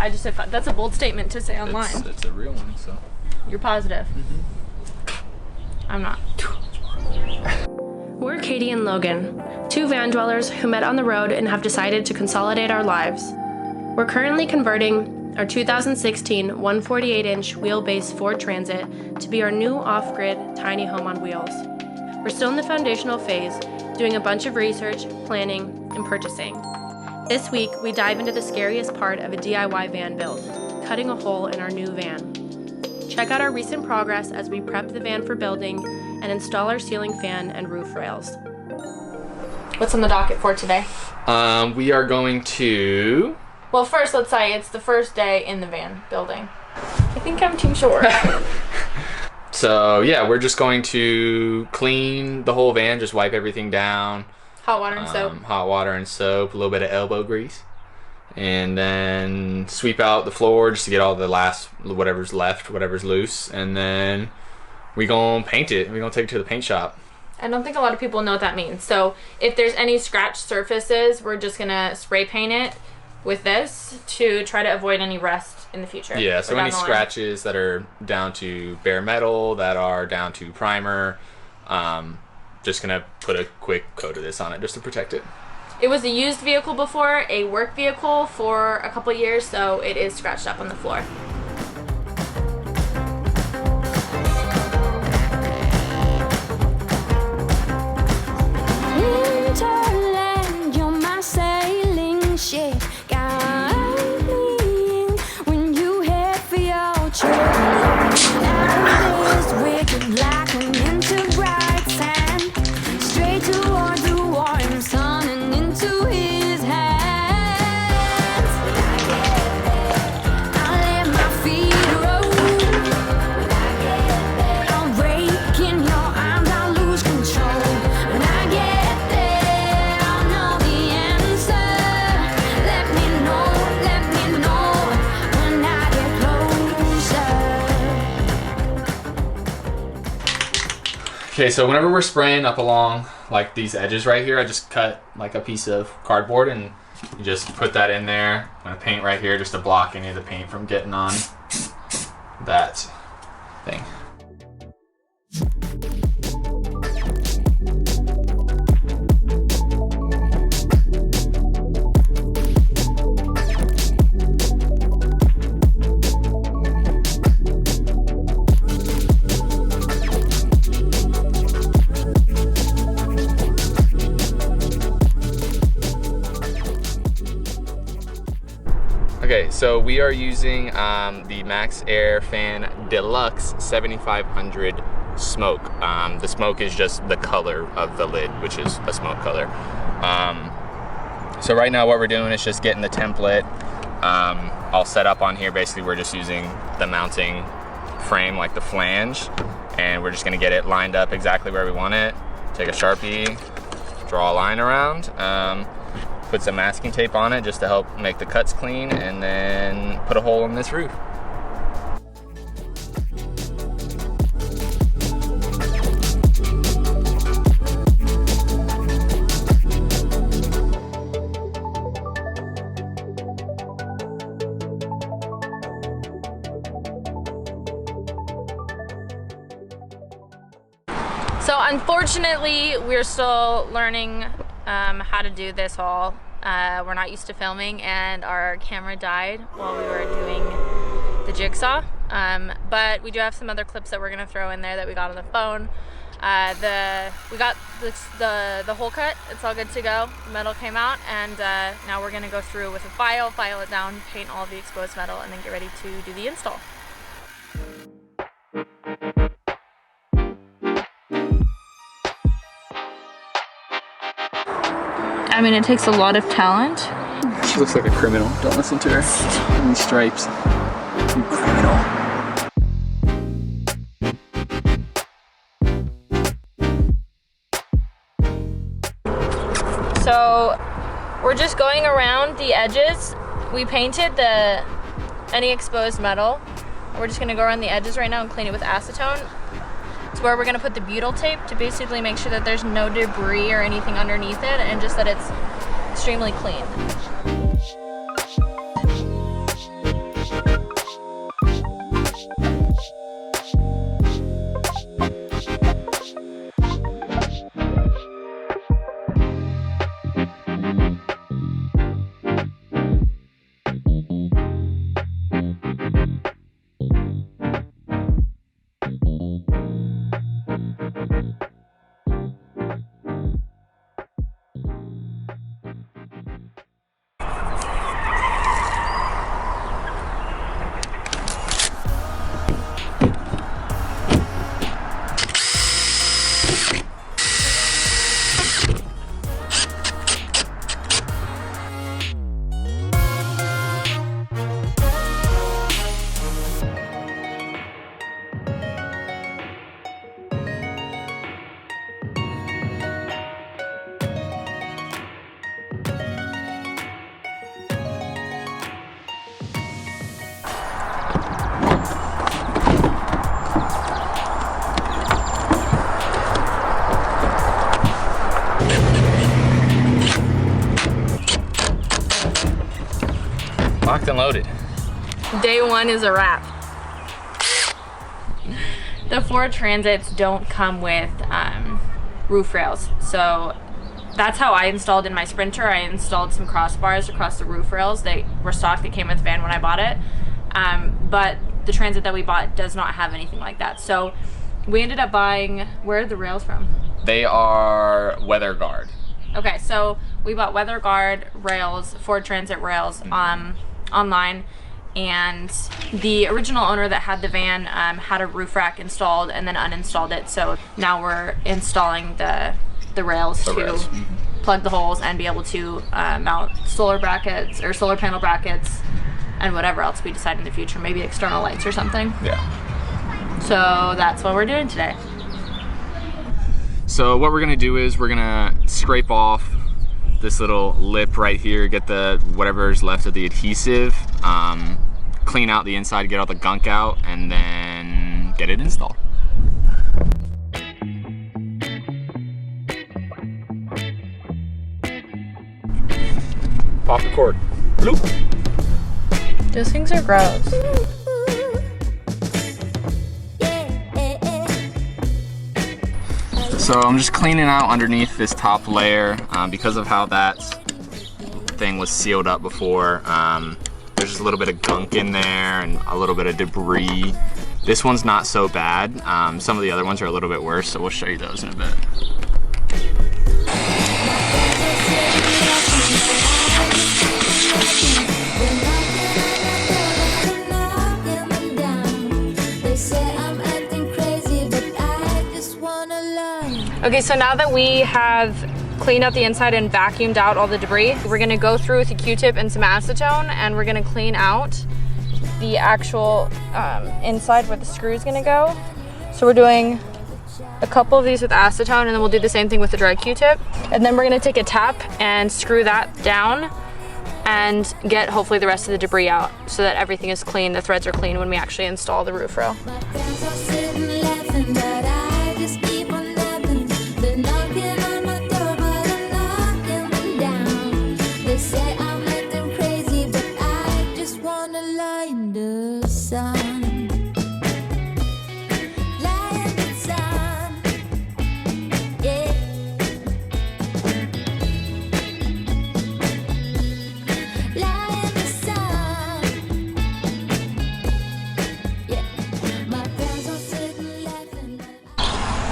I just said that's a bold statement to say online. It's a real one, so. You're positive. I'm not. We're Katie and Logan, two van dwellers who met on the road and have decided to consolidate our lives. We're currently converting our 2016 148-inch wheelbase Ford Transit to be our new off-grid tiny home on wheels. We're still in the foundational phase, doing a bunch of research, planning, and purchasing. This week, we dive into the scariest part of a DIY van build, cutting a hole in our new van. Check out our recent progress as we prep the van for building and install our ceiling fan and roof rails. What's on the docket for today? We are going to... Well, first, let's say it's the first day in the van building. I think I'm too short. So, yeah, we're just going to clean the whole van, just wipe everything down. Hot water and soap. Hot water and soap, a little bit of elbow grease. And then sweep out the floor just to get all the last, whatever's left, whatever's loose. And then we gonna paint it. We're gonna take it to the paint shop. I don't think a lot of people know what that means. So if there's any scratched surfaces, we're just gonna spray paint it with this to try to avoid any rust in the future. Yeah, so any scratches that are down to bare metal, that are down to primer, just gonna put a quick coat of this on it just to protect it. It was a used vehicle before, a work vehicle for a couple years, so it is scratched up on the floor. Winterland, you're my sailing ship. Guide me when you head for your trip. Out of this wicked black and into bright sand, straight toward the warm sun and into his hands. When I get there, I'll let my feet roll. When I get there, I'll break in your arms, I'll lose control. When I get there, I'll know the answer. Let me know when I get closer. Okay, so whenever we're spraying up along like these edges right here, I just cut like a piece of cardboard and you just put that in there. I'm gonna paint right here just to block any of the paint from getting on that thing. Okay, so we are using the Max Air Fan Deluxe 7500 smoke. The smoke is just the color of the lid, which is a smoke color. So right now what we're doing is just getting the template all set up on here. Basically we're just using the mounting frame, like the flange, and we're just gonna get it lined up exactly where we want it. Take a Sharpie, draw a line around, put some masking tape on it just to help make the cuts clean, and then put a hole in this roof. So unfortunately, we're still learning how to do this haul. We're not used to filming, and our camera died while we were doing the jigsaw. But we do have some other clips that we're gonna throw in there that we got on the phone. We got the hole cut. It's all good to go. The metal came out, and now we're gonna go through with a file it down, paint all the exposed metal, and then get ready to do the install. I mean, it takes a lot of talent. She looks like a criminal. Don't listen to her. Any stripes. You criminal. So we're just going around the edges. We painted any exposed metal. We're just gonna go around the edges right now and clean it with acetone. It's where we're gonna put the butyl tape to basically make sure that there's no debris or anything underneath it, and just that it's extremely clean. Locked and loaded. Day one is a wrap. The Ford Transits don't come with roof rails, so that's how I installed in my Sprinter. I installed some crossbars across the roof rails. They were stock that came with the van when I bought it, but the Transit that we bought does not have anything like that. So we ended up buying, where are the rails from? They are Weather Guard. Okay, so we bought Weather Guard rails, Ford Transit rails online, and the original owner that had the van had a roof rack installed and then uninstalled it. So now we're installing the rails to plug the holes and be able to mount solar brackets or solar panel brackets and whatever else we decide in the future, maybe external lights or something. Yeah. So that's what we're doing today. So what we're gonna do is we're gonna scrape off this little lip right here, get the whatever's left of the adhesive, clean out the inside, get all the gunk out, and then get it installed. Pop the cord. Bloop. Those things are gross. So I'm just cleaning out underneath this top layer because of how that thing was sealed up before. There's just a little bit of gunk in there and a little bit of debris. This one's not so bad. Some of the other ones are a little bit worse, so we'll show you those in a bit. Okay, so now that we have cleaned out the inside and vacuumed out all the debris, we're gonna go through with a Q-tip and some acetone, and we're gonna clean out the actual inside where the screw is gonna go. So we're doing a couple of these with acetone, and then we'll do the same thing with the dry Q-tip. And then we're gonna take a tap and screw that down and get hopefully the rest of the debris out so that everything is clean, the threads are clean when we actually install the roof rail.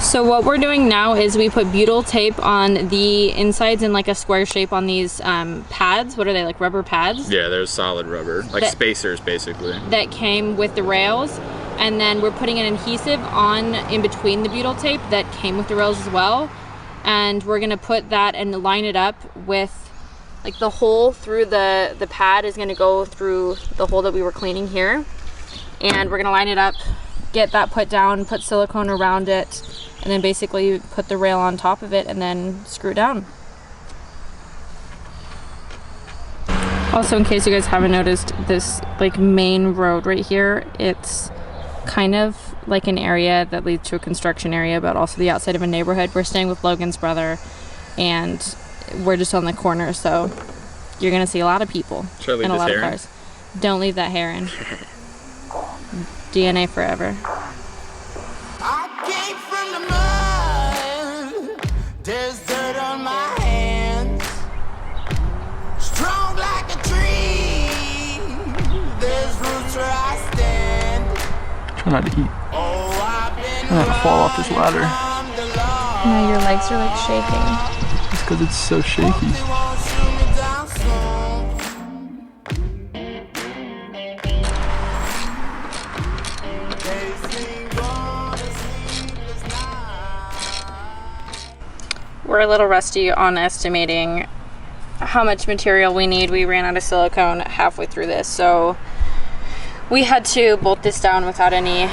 So what we're doing now is we put butyl tape on the insides in like a square shape on these pads. What are they, like rubber pads? Yeah, they're solid rubber, like spacers basically. That came with the rails. And then we're putting an adhesive on in between the butyl tape that came with the rails as well. And we're gonna put that and line it up with, like the hole through the pad is gonna go through the hole that we were cleaning here. And we're gonna line it up, get that put down, put silicone around it, and then basically put the rail on top of it and then screw down. Also, in case you guys haven't noticed, this like main road right here, it's kind of like an area that leads to a construction area, but also the outside of a neighborhood. We're staying with Logan's brother, and we're just on the corner, so you're gonna see a lot of people and a lot of cars. Don't leave that hair in. DNA forever. There's dirt on my hands, strong like a tree. There's roots where I stand. Try not to eat. Oh, I've been Try not to fall off this ladder. No, your legs are like shaking. It's because it's so shaky. We're a little rusty on estimating how much material we need. We ran out of silicone halfway through this, so we had to bolt this down without any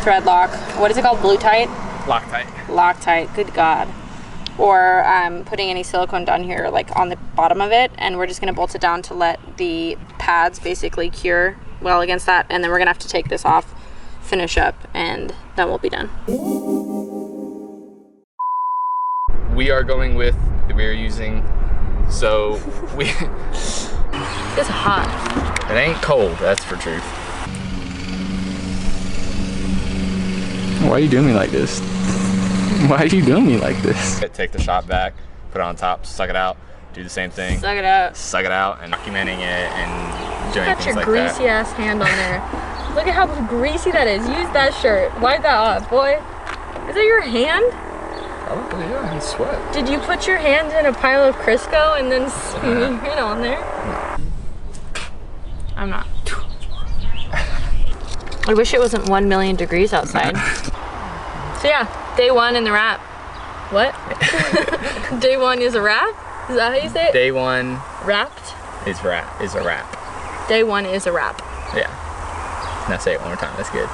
thread lock. What is it called? Blue tight? Loctite. Loctite, good God. Or putting any silicone down here like on the bottom of it, and we're just gonna bolt it down to let the pads basically cure well against that, and then we're gonna have to take this off, finish up, and then we'll be done. We are going with the we're using, so we It's hot. It ain't cold, that's for truth. Why are you doing me like this? Why are you doing me like this? Take the shot back, put it on top, suck it out, do the same thing. Suck it out. Suck it out and documenting it and doing Got things your like greasy that. ass hand on there. Look at how greasy that is. Use that shirt. Wipe that off, boy. Is that your hand? Oh yeah, I sweat. Did you put your hand in a pile of Crisco and then smear it on there? I'm not. I wish it wasn't 1 million degrees outside. So yeah, day one in the wrap. What? Day one is a wrap? Is that how you say it? Day one Wrapped? is a wrap. Day one is a wrap. Yeah. Now say it one more time, that's good.